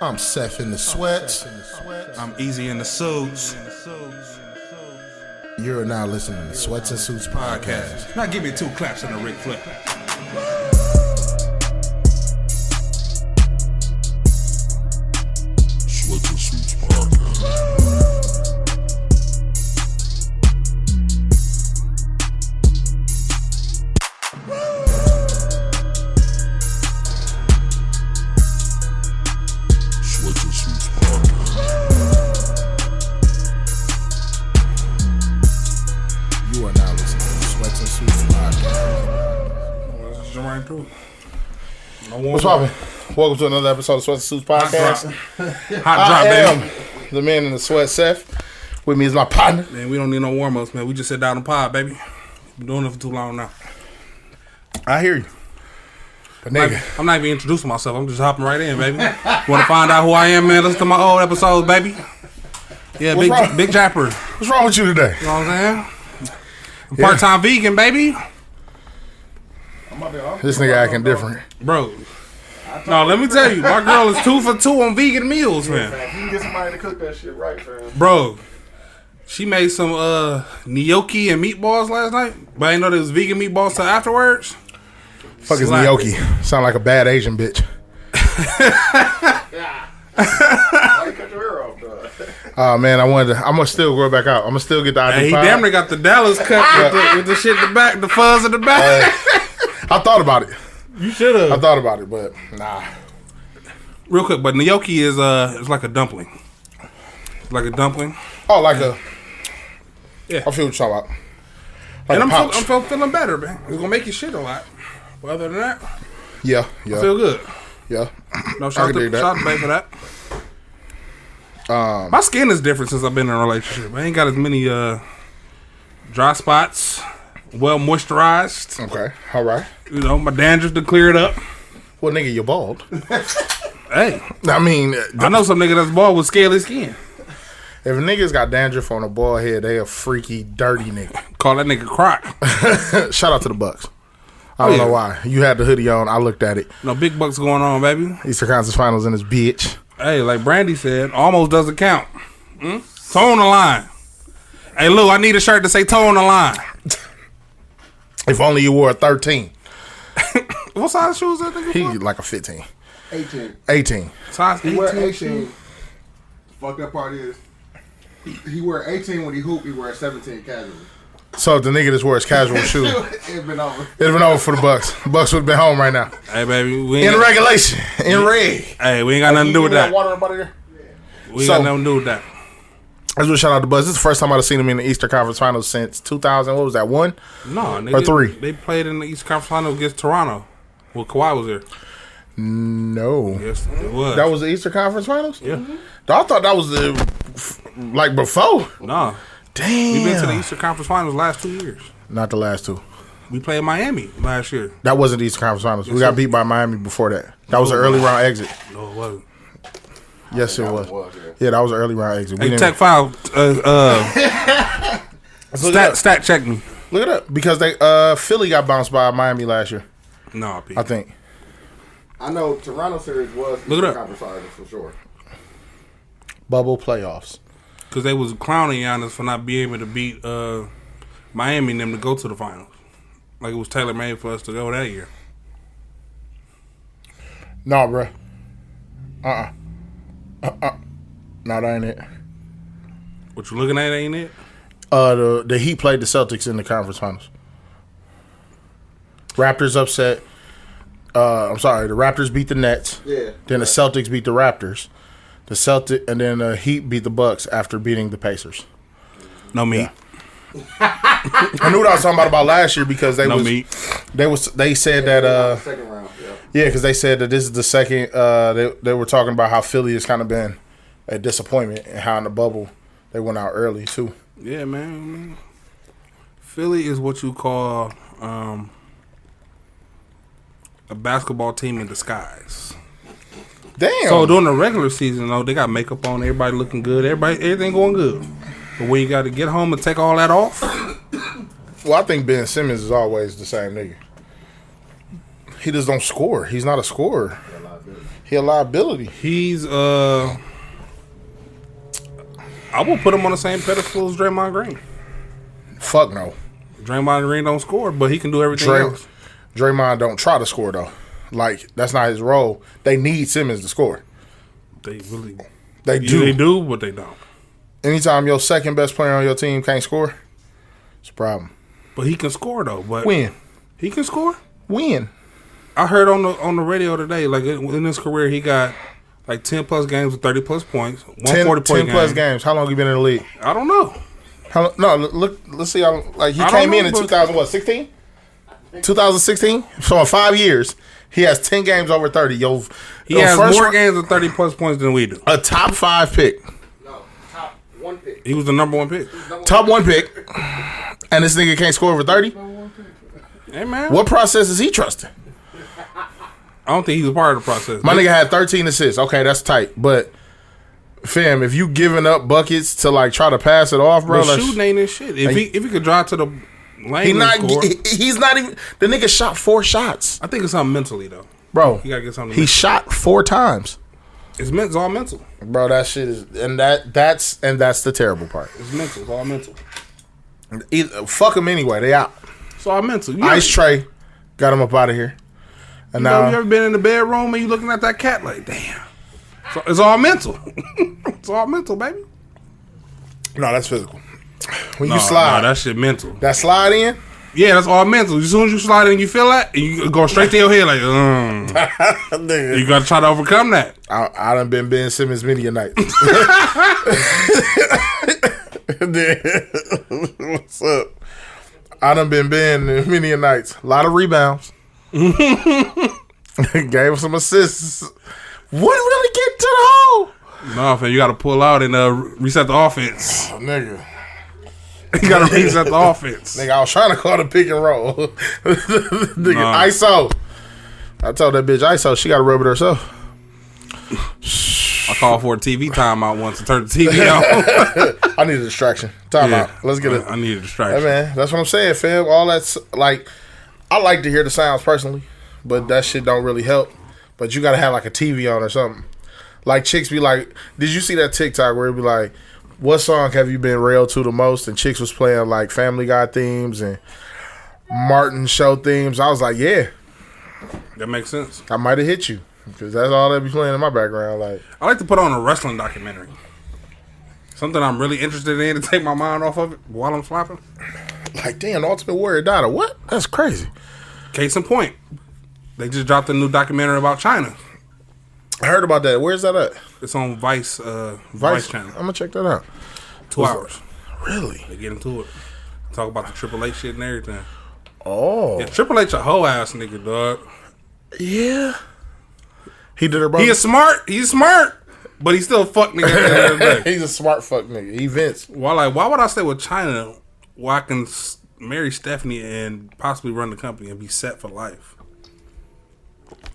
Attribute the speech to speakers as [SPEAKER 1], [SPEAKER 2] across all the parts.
[SPEAKER 1] I'm Seth in the sweats.
[SPEAKER 2] I'm Easy in the suits.
[SPEAKER 1] You're now listening to the Sweats and Suits podcast.
[SPEAKER 2] Now give me 2 claps and a Ric Flair.
[SPEAKER 1] Sweats and Suits podcast. Sweats and Suits podcast. You are now listening to the Sweats and Suits podcast.
[SPEAKER 2] Let's jump right through.
[SPEAKER 1] What's poppin'? Welcome to another episode of Sweats and Suits podcast.
[SPEAKER 2] Hot drop,
[SPEAKER 1] I
[SPEAKER 2] baby.
[SPEAKER 1] am the man in the sweat, Seth. With me is my partner.
[SPEAKER 2] Man, we don't need no warm-ups, man. We just sit down and pod, baby. Been doing it for too long now.
[SPEAKER 1] I hear you. But nigga,
[SPEAKER 2] I'm not even introducing myself. I'm just hopping right in, baby. Want to find out who I am, man? Listen to my old episodes, baby. Yeah,
[SPEAKER 1] What's wrong?
[SPEAKER 2] big Japper.
[SPEAKER 1] what's wrong with you today?
[SPEAKER 2] You know what I'm saying? I'm part-time vegan, baby.
[SPEAKER 1] This nigga acting different.
[SPEAKER 2] Bro. No, let me tell you. My girl is 2 for 2 on vegan meals, man.
[SPEAKER 3] You can get somebody to cook that shit right, fam.
[SPEAKER 2] Bro, she made some gnocchi and meatballs last night, but I didn't know there was vegan meatballs till afterwards.
[SPEAKER 1] Fuck is
[SPEAKER 2] Slap.
[SPEAKER 1] gnocchi? Sound like a bad Asian bitch.
[SPEAKER 3] Why you cut your hair off, dog?
[SPEAKER 1] Oh man, I'm gonna still grow back out. I'm gonna still get the
[SPEAKER 2] Hey,
[SPEAKER 1] ID
[SPEAKER 2] he
[SPEAKER 1] five.
[SPEAKER 2] damn near got the Dallas cut with the shit in the back, the fuzz in the back.
[SPEAKER 1] I thought about it.
[SPEAKER 2] You should
[SPEAKER 1] I
[SPEAKER 2] have.
[SPEAKER 1] thought about it, but nah.
[SPEAKER 2] Real quick, but gnocchi is it's like a dumpling. It's like a dumpling.
[SPEAKER 1] Oh, like a.
[SPEAKER 2] Yeah.
[SPEAKER 1] I feel what you're talking about. Like
[SPEAKER 2] And
[SPEAKER 1] a pouch.
[SPEAKER 2] I'm feeling better, man. It's gonna make you shit a lot. But other than that,
[SPEAKER 1] Yeah,
[SPEAKER 2] I feel good.
[SPEAKER 1] yeah.
[SPEAKER 2] No,
[SPEAKER 1] I
[SPEAKER 2] shout
[SPEAKER 1] can dig that.
[SPEAKER 2] out to Bae for that. My skin is different since I've been in a relationship. I ain't got as many dry spots. Well moisturized.
[SPEAKER 1] Okay, all right.
[SPEAKER 2] You know, my dandruff to clear it up.
[SPEAKER 1] Well, nigga, you're bald.
[SPEAKER 2] Hey,
[SPEAKER 1] I mean,
[SPEAKER 2] I know some nigga that's bald with scaly skin.
[SPEAKER 1] if a nigga's got dandruff on a bald head, they a freaky, dirty nigga.
[SPEAKER 2] Call that nigga crock.
[SPEAKER 1] Shout out to the Bucks. I don't know why. You had the hoodie on. I looked at it.
[SPEAKER 2] No big bucks going on, baby.
[SPEAKER 1] Eastern Conference Finals in this bitch.
[SPEAKER 2] Hey, like Brandy said, almost doesn't count. Toe on the line. Hey, Lou, I need a shirt to say toe on the line.
[SPEAKER 1] If only you wore a 13.
[SPEAKER 2] What size shoes that nigga?
[SPEAKER 1] He
[SPEAKER 2] for?
[SPEAKER 1] like a 15.
[SPEAKER 3] 18.
[SPEAKER 1] 18.
[SPEAKER 2] Size
[SPEAKER 3] He wear
[SPEAKER 2] 18.
[SPEAKER 3] 18. Fucked up part is, he wear 18 when he hoop, he wear 17 casually.
[SPEAKER 1] So if the nigga just wears casual shoes,
[SPEAKER 3] It's been over.
[SPEAKER 1] it'd have been over for the Bucks. Bucks would have been home right now.
[SPEAKER 2] Hey, baby, we ain't
[SPEAKER 1] In
[SPEAKER 2] got,
[SPEAKER 1] regulation. In red.
[SPEAKER 2] hey, we ain't got nothing to do with that.
[SPEAKER 1] Water about here?
[SPEAKER 2] We ain't
[SPEAKER 1] So-
[SPEAKER 2] got nothing to do with that.
[SPEAKER 1] I just want to shout out the Bucks. This is the first time I've seen them in the Eastern Conference Finals since 2000. What was that, 1?
[SPEAKER 2] No, nigga,
[SPEAKER 1] Or 3?
[SPEAKER 2] They played in the East Conference Finals against Toronto. Well, Kawhi was there.
[SPEAKER 1] No.
[SPEAKER 2] Yes, it was.
[SPEAKER 1] That was the Eastern Conference Finals?
[SPEAKER 2] Yeah.
[SPEAKER 1] I thought that was the, like, before.
[SPEAKER 2] No.
[SPEAKER 1] Damn.
[SPEAKER 2] We've been to the Eastern Conference Finals last 2 years.
[SPEAKER 1] Not the last 2.
[SPEAKER 2] We played Miami last year.
[SPEAKER 1] That wasn't the Eastern Conference Finals. We
[SPEAKER 2] Yes,
[SPEAKER 1] got
[SPEAKER 2] sir.
[SPEAKER 1] beat by Miami before that. That was an early round exit.
[SPEAKER 2] No, it wasn't.
[SPEAKER 1] Yes, it
[SPEAKER 3] That
[SPEAKER 1] was.
[SPEAKER 3] was, yeah.
[SPEAKER 1] Yeah, that was an early round exit. We
[SPEAKER 2] Hey,
[SPEAKER 1] didn't-
[SPEAKER 2] Tech File,
[SPEAKER 1] Let's look it up.
[SPEAKER 2] stat check me.
[SPEAKER 1] Look it up. Because they Philly got bounced by Miami last year,
[SPEAKER 2] No, Pete.
[SPEAKER 1] I think.
[SPEAKER 3] I know Toronto series was
[SPEAKER 2] Look it up.
[SPEAKER 3] Conference Finals for sure.
[SPEAKER 1] Bubble playoffs.
[SPEAKER 2] Because they was clowning Giannis for not being able to beat Miami and them to go to the finals. Like it was tailor made for us to go that year.
[SPEAKER 1] No, bruh. No, that ain't it.
[SPEAKER 2] What you looking at, ain't it?
[SPEAKER 1] The Heat played the Celtics in the conference finals. Raptors upset. I'm sorry. The Raptors beat the Nets.
[SPEAKER 3] Yeah.
[SPEAKER 1] Then the Celtics beat the Raptors. And then the Heat beat the Bucks after beating the Pacers.
[SPEAKER 2] No meat.
[SPEAKER 1] I knew what I was talking about last year because they
[SPEAKER 2] No meat.
[SPEAKER 1] they said that
[SPEAKER 3] Second round, yeah.
[SPEAKER 1] yeah, because they said that this is the second. They were talking about how Philly has kind of been a disappointment and how in the bubble they went out early too.
[SPEAKER 2] Yeah, man. Philly is what you call a basketball team in disguise.
[SPEAKER 1] Damn.
[SPEAKER 2] So during the regular season, though, they got makeup on, everybody looking good, everything going good. But when you got to get home and take all that off,
[SPEAKER 1] well, I think Ben Simmons is always the same nigga. He just don't score. He's not a scorer. He a liability.
[SPEAKER 2] He's I will put him on the same pedestal as Draymond Green.
[SPEAKER 1] Fuck no.
[SPEAKER 2] Draymond Green don't score, but he can do everything else.
[SPEAKER 1] Draymond don't try to score though. Like that's not his role. They need Simmons to score.
[SPEAKER 2] They really
[SPEAKER 1] They do.
[SPEAKER 2] They do, but they don't.
[SPEAKER 1] Anytime your second best player on your team can't score, it's a problem.
[SPEAKER 2] But he can score though. But
[SPEAKER 1] Win.
[SPEAKER 2] he can score.
[SPEAKER 1] Win.
[SPEAKER 2] I heard on the radio today, like in his career, he got like 10 plus games with 30 plus points, 140
[SPEAKER 1] 10
[SPEAKER 2] point
[SPEAKER 1] plus
[SPEAKER 2] game.
[SPEAKER 1] games. How long you been in the league?
[SPEAKER 2] I don't know.
[SPEAKER 1] No, look. Let's see. Like he
[SPEAKER 2] I
[SPEAKER 1] came
[SPEAKER 2] don't
[SPEAKER 1] in
[SPEAKER 2] know, but-
[SPEAKER 1] 2016. 2016. So in 5 years, he has 10 games over 30.
[SPEAKER 2] He has more games with 30 plus points than we do.
[SPEAKER 1] A top 5 pick.
[SPEAKER 3] No, top 1 pick.
[SPEAKER 2] He was the number 1 pick.
[SPEAKER 1] Top 1 pick. And this nigga can't score over 30.
[SPEAKER 2] Hey man,
[SPEAKER 1] What process is he trusting?
[SPEAKER 2] I don't think he was part of the process.
[SPEAKER 1] My nigga had 13 assists. Okay, that's tight. But fam, if you giving up buckets to like try to pass it off, bro,
[SPEAKER 2] But
[SPEAKER 1] that's-
[SPEAKER 2] shooting ain't his shit. If he could drive to the lane
[SPEAKER 1] he
[SPEAKER 2] and
[SPEAKER 1] not.
[SPEAKER 2] score,
[SPEAKER 1] He's not even. The nigga shot 4 shots,
[SPEAKER 2] I think it's something mentally though.
[SPEAKER 1] bro.
[SPEAKER 2] You gotta get something.
[SPEAKER 1] He shot 4 times,
[SPEAKER 2] It's all mental.
[SPEAKER 1] bro. That shit is, and that's the terrible part.
[SPEAKER 2] It's mental. It's all mental.
[SPEAKER 1] Fuck them anyway. They out.
[SPEAKER 2] It's all mental. You
[SPEAKER 1] Ice Tray got him up out of here, and
[SPEAKER 2] know,
[SPEAKER 1] now
[SPEAKER 2] you ever been in the bedroom and you looking at that cat like, damn. So it's all mental. It's all mental, baby.
[SPEAKER 1] no, that's physical. When
[SPEAKER 2] No,
[SPEAKER 1] you slide,
[SPEAKER 2] that shit mental.
[SPEAKER 1] that slide in.
[SPEAKER 2] Yeah, that's all mental. As soon as you slide in, you feel that, and you go straight to your head like,
[SPEAKER 1] Nigga,
[SPEAKER 2] you gotta try to overcome that.
[SPEAKER 1] I done been Ben Simmons many a night. What's up? I done been Ben many a nights. A lot of rebounds. Gave him some assists. What really get to the hole?
[SPEAKER 2] No, fam, you gotta pull out and reset the offense.
[SPEAKER 1] Oh, nigga.
[SPEAKER 2] You gotta reset the offense.
[SPEAKER 1] Nigga, I was trying to call the pick and roll. Nigga,
[SPEAKER 2] Nah.
[SPEAKER 1] ISO. I told that bitch ISO, she gotta rub it herself.
[SPEAKER 2] I called for a TV timeout once to turn the TV on.
[SPEAKER 1] I need a distraction. Time
[SPEAKER 2] Yeah.
[SPEAKER 1] out. Let's get it.
[SPEAKER 2] I need a
[SPEAKER 1] Hey,
[SPEAKER 2] distraction.
[SPEAKER 1] man, that's what I'm saying, fam. All that's like, I like to hear the sounds personally, but that shit don't really help. But you gotta have like a TV on or something. Like chicks be like, did you see that TikTok where it be like, what song have you been railed to the most? And chicks was playing like Family Guy themes and Martin Show themes. I was like, yeah,
[SPEAKER 2] That makes sense.
[SPEAKER 1] I might have hit you because that's all they be playing in my background. Like,
[SPEAKER 2] I like to put on a wrestling documentary. Something I'm really interested in to take my mind off of it while I'm slapping.
[SPEAKER 1] damn, the Ultimate Warrior died. What? That's crazy.
[SPEAKER 2] Case in point, they just dropped a new documentary about China.
[SPEAKER 1] I heard about that. Where's that at?
[SPEAKER 2] It's on Vice channel.
[SPEAKER 1] I'm gonna check that out.
[SPEAKER 2] 2 hours.
[SPEAKER 1] Really?
[SPEAKER 2] They get into it. Talk about the Triple H shit and everything.
[SPEAKER 1] Oh,
[SPEAKER 2] Yeah, Triple H a whole ass nigga, dog.
[SPEAKER 1] yeah. He did her brother.
[SPEAKER 2] He is smart. He's smart, but he's still a fuck nigga at the end of the day.
[SPEAKER 1] He's a smart fuck nigga. He Vince.
[SPEAKER 2] Why would I stay with China where I can marry Stephanie and possibly run the company and be set for life?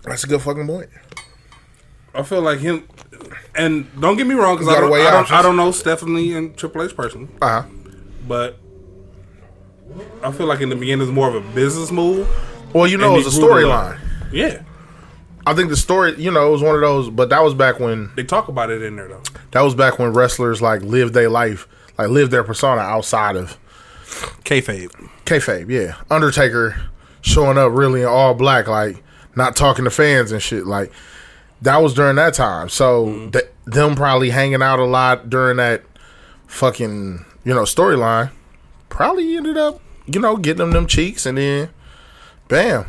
[SPEAKER 1] That's a good fucking point.
[SPEAKER 2] I feel like him, and don't get me wrong, because
[SPEAKER 1] You gotta weigh options.
[SPEAKER 2] I don't know Stephanie and Triple H personally,
[SPEAKER 1] Uh huh.
[SPEAKER 2] but I feel like in the beginning it's more of a business move.
[SPEAKER 1] Well, you know,
[SPEAKER 2] And
[SPEAKER 1] it's a
[SPEAKER 2] he grew it up.
[SPEAKER 1] storyline.
[SPEAKER 2] Yeah,
[SPEAKER 1] I think the story, you know, it was one of those, but that was back when
[SPEAKER 2] they talk about it in there though.
[SPEAKER 1] wrestlers like lived their life, like lived their persona outside of
[SPEAKER 2] Kayfabe.
[SPEAKER 1] kayfabe. Yeah, Undertaker showing up really in all black, like not talking to fans and shit. Like that was during that time. So them probably hanging out a lot during that fucking storyline probably ended up getting them cheeks, and then bam,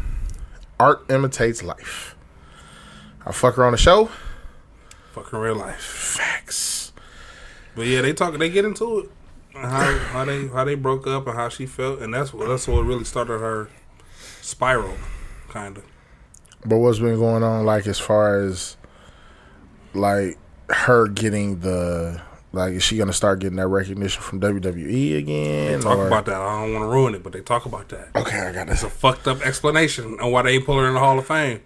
[SPEAKER 1] art imitates life. I fuck her on the show.
[SPEAKER 2] Fucking real life.
[SPEAKER 1] Facts.
[SPEAKER 2] But yeah, they get into it. How they broke up and how she felt, and that's what really started her spiral, kind of.
[SPEAKER 1] But what's been going on, like, as far as, like, her getting is she going to start getting that recognition from WWE again?
[SPEAKER 2] They talk about that. I don't want to ruin it, but they talk about that.
[SPEAKER 1] Okay, I got
[SPEAKER 2] It's
[SPEAKER 1] this.
[SPEAKER 2] a fucked up explanation on why they ain't pull her in the Hall of Fame.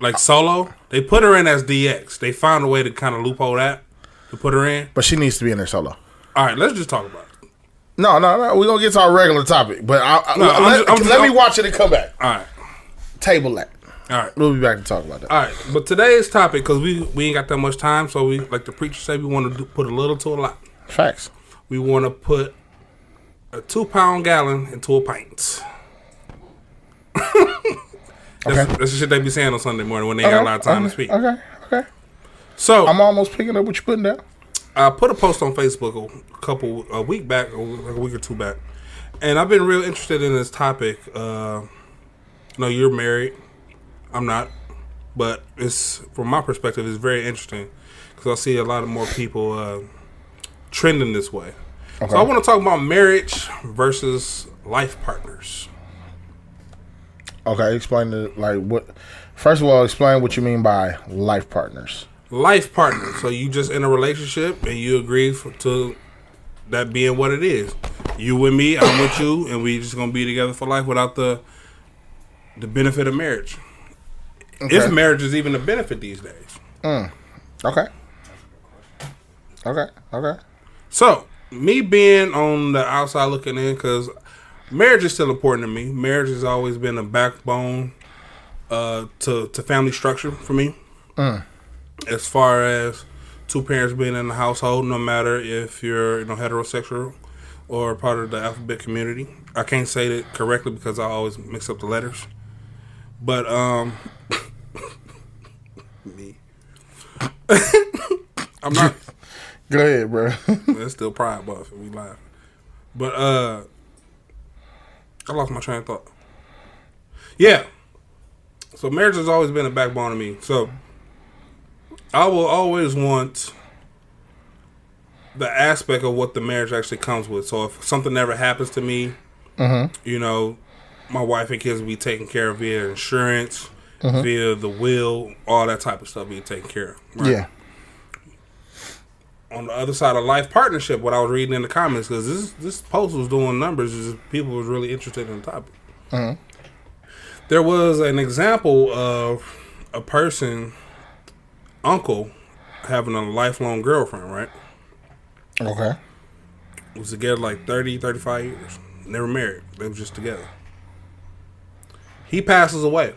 [SPEAKER 2] Like Solo, they put her in as DX. They found a way to kind of loophole that to put her in.
[SPEAKER 1] But she needs to be in there solo.
[SPEAKER 2] All right, let's just talk about it.
[SPEAKER 1] No. We're going to get to our regular topic. But
[SPEAKER 2] No,
[SPEAKER 1] let me watch it and come back.
[SPEAKER 2] All right.
[SPEAKER 1] Table that.
[SPEAKER 2] All right.
[SPEAKER 1] We'll be back to talk about that.
[SPEAKER 2] All right. But today's topic, because we ain't got that much time, so we, like the preacher said, we want to put a little to a lot.
[SPEAKER 1] Facts.
[SPEAKER 2] We want to put a 2-pound gallon into a pint. That's the shit they be saying on Sunday morning when they got a lot of time to speak.
[SPEAKER 1] Okay.
[SPEAKER 2] So
[SPEAKER 1] I'm almost picking up what you're putting down.
[SPEAKER 2] I put a post on Facebook a week back, like a week or two back, and I've been real interested in this topic. You're married. I'm not, but it's from my perspective, it's very interesting because I see a lot of more people trending this way. Okay. So I want to talk about marriage versus life partners.
[SPEAKER 1] Okay, explain what. First of all, explain what you mean by life partners.
[SPEAKER 2] Life partner. So you just in a relationship and you agree to that being what it is. You with me, I'm with you, and we just gonna be together for life without the benefit of marriage. Okay. If marriage is even a benefit these days.
[SPEAKER 1] Okay.
[SPEAKER 2] So me being on the outside looking in, because marriage is still important to me. Marriage has always been a backbone to family structure for me. As far as two parents being in the household, no matter if you're heterosexual or part of the alphabet community. I can't say that correctly because I always mix up the letters. But me, I'm not.
[SPEAKER 1] Go ahead, bro.
[SPEAKER 2] That's still pride buff. We laugh. But I lost my train of thought. Yeah. So marriage has always been a backbone to me. So I will always want the aspect of what the marriage actually comes with. So if something ever happens to me, my wife and kids will be taken care of via insurance, via the will, all that type of stuff being taken care of. Right? Yeah. On the other side of life partnership, what I was reading in the comments, because this post was doing numbers, is people was really interested in the topic. There was an example of a person, uncle, having a lifelong girlfriend, right?
[SPEAKER 1] Okay.
[SPEAKER 2] Was together like 30, 35 years. Never married. They were just together. He passes away.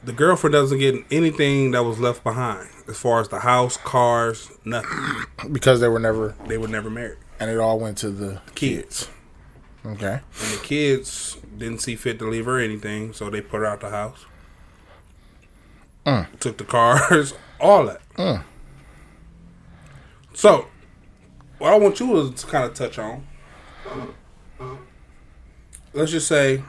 [SPEAKER 2] The girlfriend doesn't get anything that was left behind as far as the house, cars, nothing.
[SPEAKER 1] Because they were never
[SPEAKER 2] married.
[SPEAKER 1] And it all went to the kids. Okay.
[SPEAKER 2] And the kids didn't see fit to leave her anything, so they put her out the house. Took the cars, all that. So, what I want you to kind of touch on, let's just say,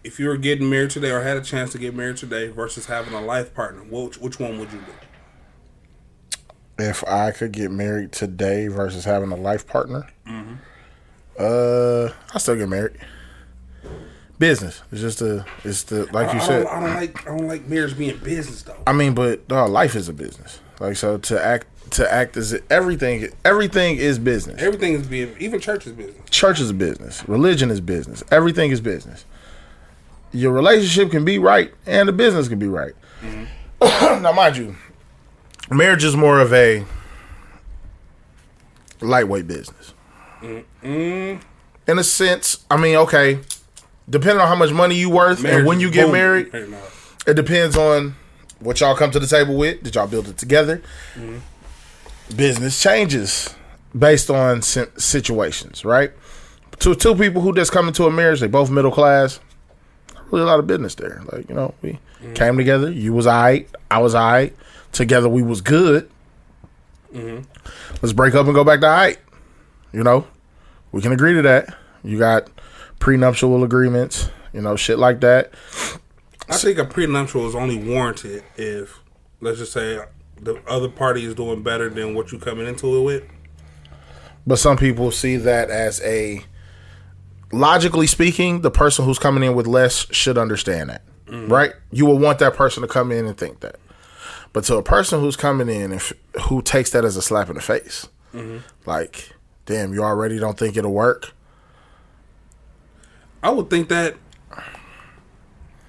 [SPEAKER 2] if you were getting married today or had a chance to get married today versus having a life partner, which one would you do?
[SPEAKER 1] If I could get married today versus having a life partner, I still get married. Business. It's like you said.
[SPEAKER 2] I don't like marriage being business though.
[SPEAKER 1] I mean, but life is a business. Like, so to act as everything is business.
[SPEAKER 2] Everything is business. Even church is business.
[SPEAKER 1] Church is a business. Religion is business. Everything is business. Your relationship can be right and the business can be right. Now, mind you, marriage is more of a lightweight business. In a sense, I mean, okay, depending on how much money you worth marriage and when you get married, it depends on what y'all come to the table with. Did y'all build it together? Business changes based on situations, right? Two people who just come into a marriage, they both middle class. Really a lot of business there. Like, we came together. You was aight, I was aight. Together we was good. Let's break up and go back to aight. We can agree to that. You got prenuptial agreements, shit like that.
[SPEAKER 2] I think a prenuptial is only warranted if, let's just say, the other party is doing better than what you coming into it with.
[SPEAKER 1] But some people see that as logically speaking, the person who's coming in with less should understand that, right? You will want that person to come in and think that. But to a person who's coming in and who takes that as a slap in the face, like, damn, you already don't think it'll work?
[SPEAKER 2] I would think that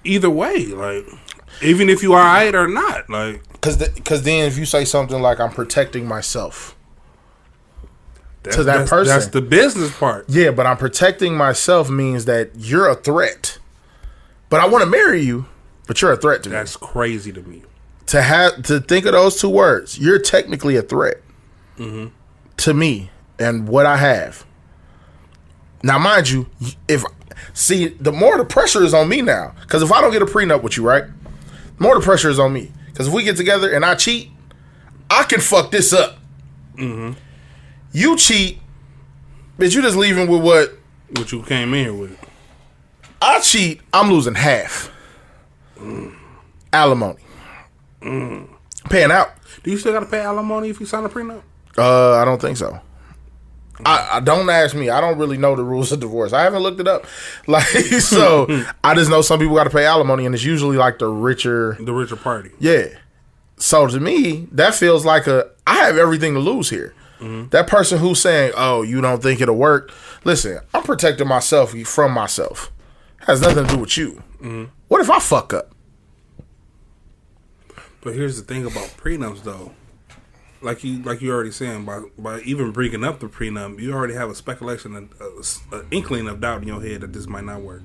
[SPEAKER 2] either way, like, even if you are right or not, like,
[SPEAKER 1] because then if you say something like, I'm protecting myself, to that person.
[SPEAKER 2] That's the business part.
[SPEAKER 1] Yeah, but I'm protecting myself means that you're a threat. But I want to marry you, but you're a threat to me.
[SPEAKER 2] That's crazy to me.
[SPEAKER 1] To think of those two words, you're technically a threat to me and what I have. Now, mind you, the more the pressure is on me now, because if I don't get a prenup with you, right, the more the pressure is on me. Because if we get together and I cheat, I can fuck this up. You cheat, but you just leaving with
[SPEAKER 2] what you came in here with.
[SPEAKER 1] I cheat, I'm losing half. Alimony. Paying out.
[SPEAKER 2] Do you still got to pay alimony if you sign a prenup?
[SPEAKER 1] I don't think so. I don't ask me. I don't really know the rules of divorce. I haven't looked it up. So I just know some people got to pay alimony, and it's usually like the richer
[SPEAKER 2] party.
[SPEAKER 1] Yeah. So to me, that feels like I have everything to lose here. That person who's saying, "Oh, you don't think it'll work?" Listen, I'm protecting myself from myself. Has nothing to do with you. What if I fuck up?
[SPEAKER 2] But here's the thing about prenups, though. Like you already saying, by even bringing up the prenup, you already have a speculation, an inkling of doubt in your head that this might not work.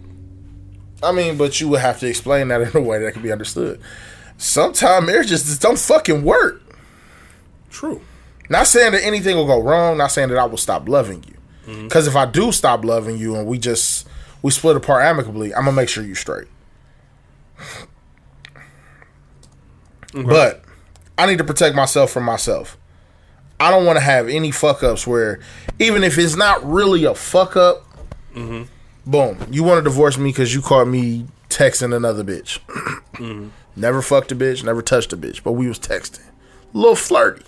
[SPEAKER 1] I mean, but you would have to explain that in a way that can be understood. Sometimes marriages just don't fucking work.
[SPEAKER 2] True.
[SPEAKER 1] Not saying that anything will go wrong. Not saying that I will stop loving you. Because if I do stop loving you and we split apart amicably, I'm gonna make sure you're straight. Okay. But I need to protect myself from myself. I don't want to have any fuck ups where, even if it's not really a fuck up, boom, you want to divorce me because you caught me texting another bitch. Never fucked a bitch, never touched a bitch, but we was texting. A little flirty.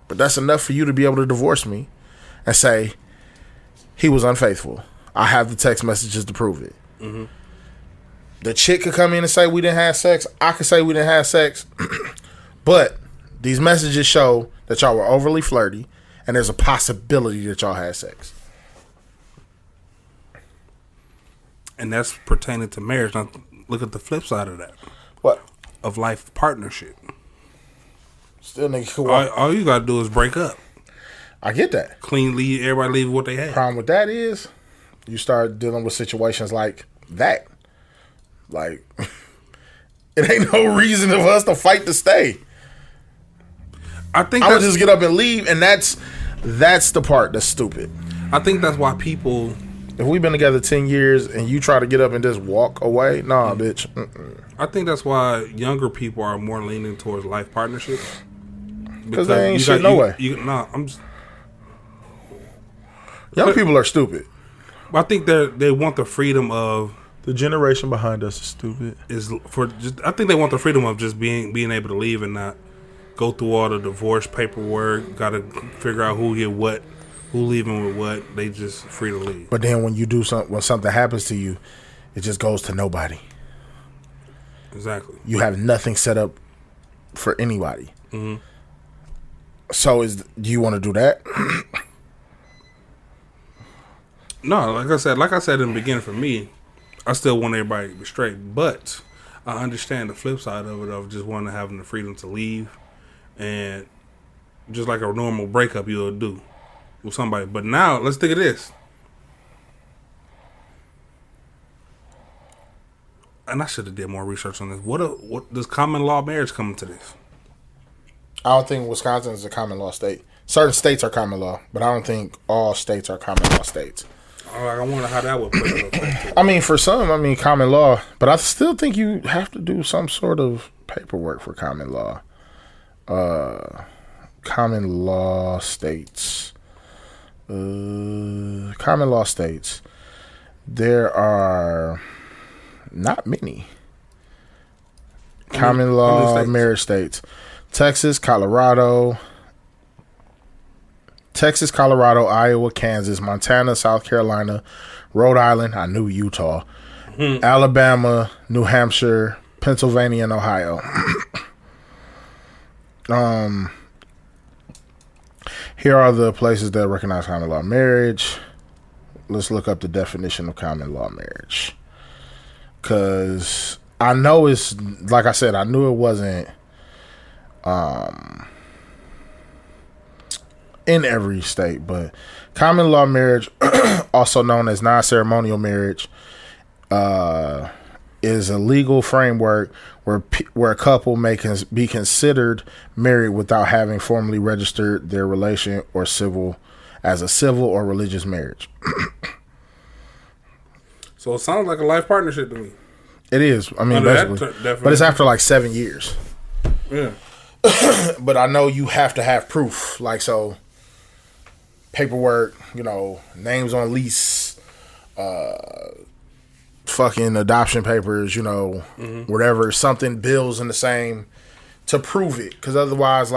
[SPEAKER 1] But that's enough for you to be able to divorce me and say, he was unfaithful. I have the text messages to prove it. The chick could come in and say we didn't have sex. I could say we didn't have sex. But these messages show that y'all were overly flirty and there's a possibility that y'all had sex.
[SPEAKER 2] And that's pertaining to marriage. Now, look at the flip side of that.
[SPEAKER 1] What?
[SPEAKER 2] Of life partnership.
[SPEAKER 1] Still nigga can walk.
[SPEAKER 2] All you got to do is break up.
[SPEAKER 1] I get that.
[SPEAKER 2] Clean leave, everybody leave what they had.
[SPEAKER 1] Problem with that is you start dealing with situations like that. Like, it ain't no reason for us to fight to stay.
[SPEAKER 2] I think
[SPEAKER 1] I'm gonna just get up and leave, and that's the part that's stupid.
[SPEAKER 2] I think that's why people.
[SPEAKER 1] If we've been together 10 years and you try to get up and just walk away, nah, bitch.
[SPEAKER 2] I think that's why younger people are more leaning towards life partnerships.
[SPEAKER 1] Because they ain't shit no way.
[SPEAKER 2] I'm just.
[SPEAKER 1] Young people are stupid.
[SPEAKER 2] I think they want the freedom of.
[SPEAKER 1] The generation behind us is stupid.
[SPEAKER 2] I think they want the freedom of just being able to leave and not go through all the divorce paperwork. Got to figure out who get what, who leaving with what. They just free to leave.
[SPEAKER 1] But then when you do something, when something happens to you, it just goes to nobody.
[SPEAKER 2] Exactly.
[SPEAKER 1] You have nothing set up for anybody. So do you want to do that?
[SPEAKER 2] No, like I said in the beginning, for me, I still want everybody to be straight, but I understand the flip side of it, of just wanting to having the freedom to leave, and just like a normal breakup you would do with somebody. But now let's think of this, and I should have did more research on this. What does common law marriage come into this?
[SPEAKER 1] I don't think Wisconsin is a common law state. Certain states are common law, but I don't think all states are common law states.
[SPEAKER 2] I wonder how that would play out.
[SPEAKER 1] I mean, for some, common law, but I still think you have to do some sort of paperwork for common law. Common law states. Common law states. There are not many common law marriage states. Texas, Colorado, Iowa, Kansas, Montana, South Carolina, Rhode Island. I knew Utah. Alabama, New Hampshire, Pennsylvania, and Ohio. Here are the places that recognize common law marriage. Let's look up the definition of common law marriage. Because I know it's, like I said, I knew it wasn't in every state, but common law marriage, also known as non-ceremonial marriage, is a legal framework where a couple may be considered married without having formally registered their relation or as a civil or religious marriage.
[SPEAKER 2] So it sounds like a life partnership to me.
[SPEAKER 1] It is. I mean, basically, but it's after like 7 years.
[SPEAKER 2] Yeah.
[SPEAKER 1] But I know you have to have proof, like so. Paperwork, names on lease, fucking adoption papers, whatever, something, bills in the same to prove it. Because otherwise,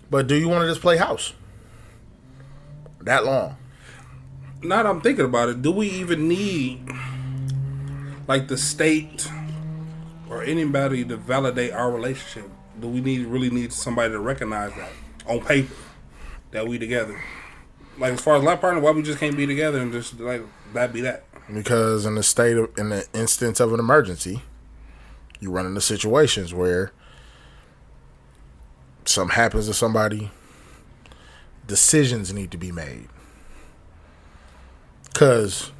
[SPEAKER 1] but do you want to just play house that long?
[SPEAKER 2] Now that I'm thinking about it, do we even need the state or anybody to validate our relationship? Do we really need somebody to recognize that on paper? That we together. As far as life partner, why we just can't be together and just that be that?
[SPEAKER 1] Because in the instance of an emergency, you run into situations where something happens to somebody, decisions need to be made. Cause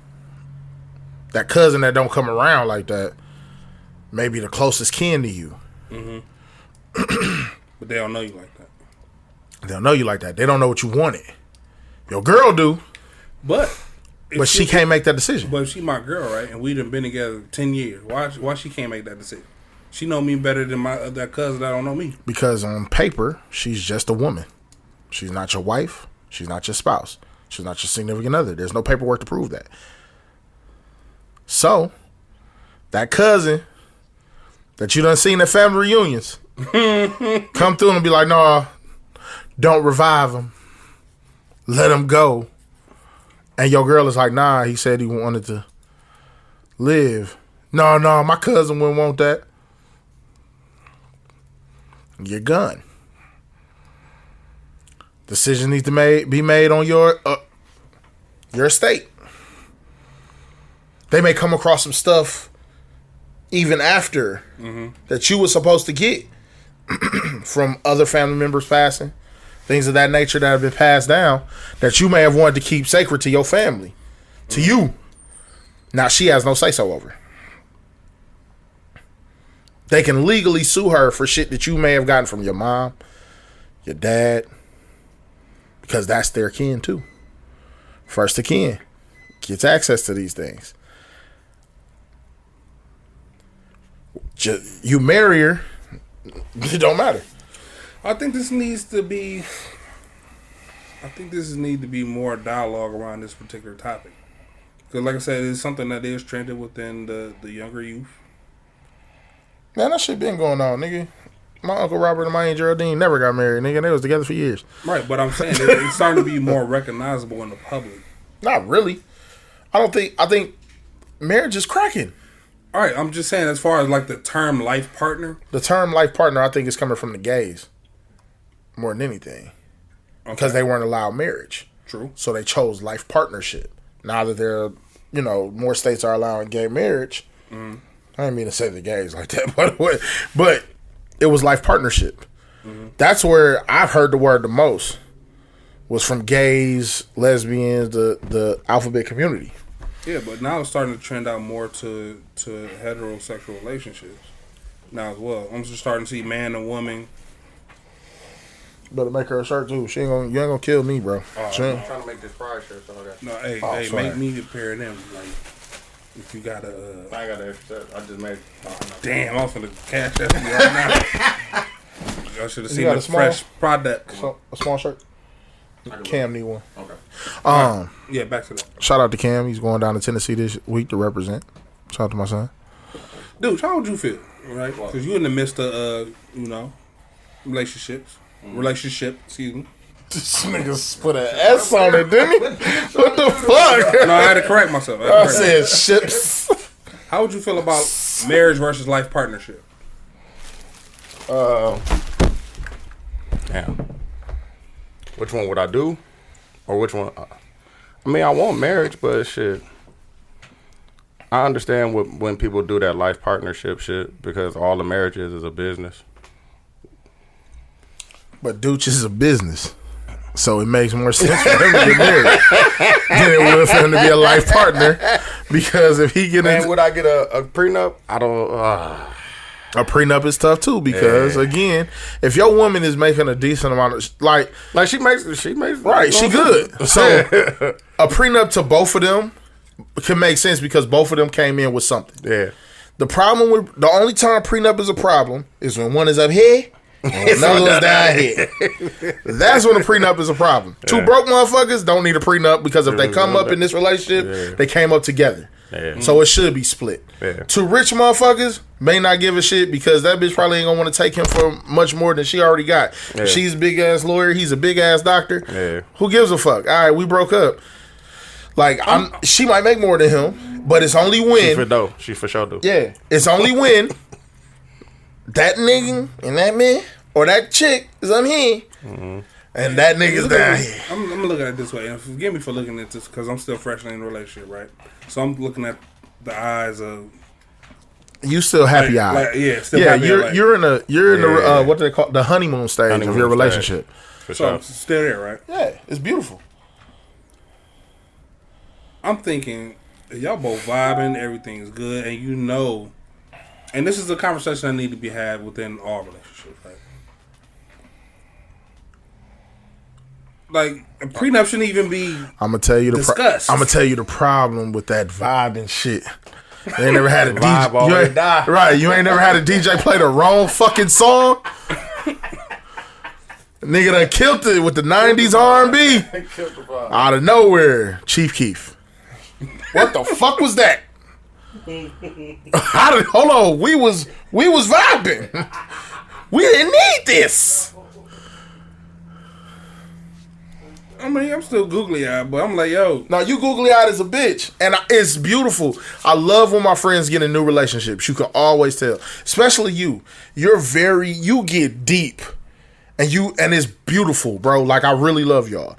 [SPEAKER 1] that cousin that don't come around like that may be the closest kin to you.
[SPEAKER 2] Mm-hmm. But they don't know you like that.
[SPEAKER 1] They don't know you like that. They don't know what you wanted. Your girl do.
[SPEAKER 2] But
[SPEAKER 1] she can't make that decision.
[SPEAKER 2] But if she my girl, right? And we done been together 10 years. Why she can't make that decision? She know me better than that cousin that don't know me. Because
[SPEAKER 1] on paper, she's just a woman. She's not your wife. She's not your spouse. She's not your significant other. There's no paperwork to prove that. So, that cousin that you done seen at family reunions come through and be like, no, don't revive him. Let him go. And your girl is like, nah, he said he wanted to live. No, my cousin wouldn't want that. You're gone. Decision needs to be made on your estate. They may come across some stuff even after that you were supposed to get from other family members passing. Things of that nature that have been passed down that you may have wanted to keep sacred to your family, to you. Now she has no say-so over. They can legally sue her for shit that you may have gotten from your mom, your dad, because that's their kin too. First of kin gets access to these things. You marry her, it don't matter.
[SPEAKER 2] I think this needs to be more dialogue around this particular topic. Because like I said, it's something that is trending within the younger youth.
[SPEAKER 1] Man, that shit been going on, nigga. My Uncle Robert and my Aunt Geraldine never got married, nigga. They was together for years.
[SPEAKER 2] Right, but I'm saying it's starting to be more recognizable in the public.
[SPEAKER 1] Not really. I think marriage is cracking.
[SPEAKER 2] All right, I'm just saying as far as the term life partner.
[SPEAKER 1] The term life partner, I think, is coming from the gays. More than anything. Okay. Because they weren't allowed marriage.
[SPEAKER 2] True.
[SPEAKER 1] So they chose life partnership. Now that they're, more states are allowing gay marriage. I didn't mean to say the gays like that, but it was life partnership. That's where I've heard the word the most. Was from gays, lesbians, the alphabet community.
[SPEAKER 2] Yeah, but now it's starting to trend out more to heterosexual relationships now as well. I'm just starting to see man and woman.
[SPEAKER 1] Better make her a shirt too. You ain't gonna kill me, bro.
[SPEAKER 3] I'm trying to make this pride shirt, so I got.
[SPEAKER 2] No, hey, make me a pair of them. If you got a,
[SPEAKER 3] I ain't got an extra set. I just made.
[SPEAKER 2] Damn, I'm finna cash that for you right now. Y'all should have seen the fresh product.
[SPEAKER 1] A small shirt. Cam need one.
[SPEAKER 2] Okay. Yeah, back to that.
[SPEAKER 1] Shout out to Cam. He's going down to Tennessee this week to represent. Shout out to my son.
[SPEAKER 2] Dude, how would you feel? Right? Because you're in the midst of, relationships. Excuse me.
[SPEAKER 1] This nigga put an S on it, didn't he? What the fuck?
[SPEAKER 2] No, I had to correct myself.
[SPEAKER 1] I said ships.
[SPEAKER 2] How would you feel about marriage versus life partnership?
[SPEAKER 4] Damn. Which one would I do? Or which one? I mean, I want marriage, but shit. I understand when people do that life partnership shit because all the marriage is a business.
[SPEAKER 1] But Dooch is a business. So it makes more sense for him to get married than it would for him to be a life partner. Because if he get into...
[SPEAKER 4] would I get a prenup? I don't...
[SPEAKER 1] A prenup is tough too because again, if your woman is making a decent amount of like
[SPEAKER 4] she makes
[SPEAKER 1] right, she good. So a prenup to both of them can make sense because both of them came in with something.
[SPEAKER 4] Yeah.
[SPEAKER 1] The only time prenup is a problem is when one is up here and another one's down here. That's when a prenup is a problem. Two broke motherfuckers don't need a prenup because if they come up in this relationship, they came up together. Yeah. So it should be split. Yeah. Two rich motherfuckers may not give a shit because that bitch probably ain't gonna want to take him for much more than she already got. Yeah. She's a big ass lawyer. He's a big ass doctor. Yeah. Who gives a fuck? All right, we broke up. Like she might make more than him, but it's only when
[SPEAKER 4] she for sure do.
[SPEAKER 1] Yeah, it's only when that nigga and that man or that chick is up here. Mm-hmm. And that nigga's down here.
[SPEAKER 2] I'm gonna look at it this way, and forgive me for looking at this because I'm still freshly in a relationship, right? So I'm looking at the eyes of
[SPEAKER 1] you still happy eyed,
[SPEAKER 2] still happy.
[SPEAKER 1] You're in the what do they call the honeymoon stage of your relationship.
[SPEAKER 2] So sure. I'm still there, right?
[SPEAKER 1] Yeah, it's beautiful.
[SPEAKER 2] I'm thinking y'all both vibing, everything's good, and you know, and this is a conversation that need to be had within all relationships, right? Like a prenup shouldn't even be.
[SPEAKER 1] I'm gonna tell you
[SPEAKER 2] discussed.
[SPEAKER 1] I'm gonna tell you the problem with that vibe and shit. You ain't never had a DJ. Right, you ain't never had a DJ play the wrong fucking song. Nigga done killed it with the 90s R&B. Out of nowhere, Chief Keef. What the fuck was that? Hold on, we was vibing. We didn't need this.
[SPEAKER 2] I mean, I'm still googly eyed, but I'm like, yo.
[SPEAKER 1] No, you googly eyed as a bitch, and it's beautiful. I love when my friends get in new relationships. You can always tell, especially you. You get deep, and it's beautiful, bro. Like I really love y'all.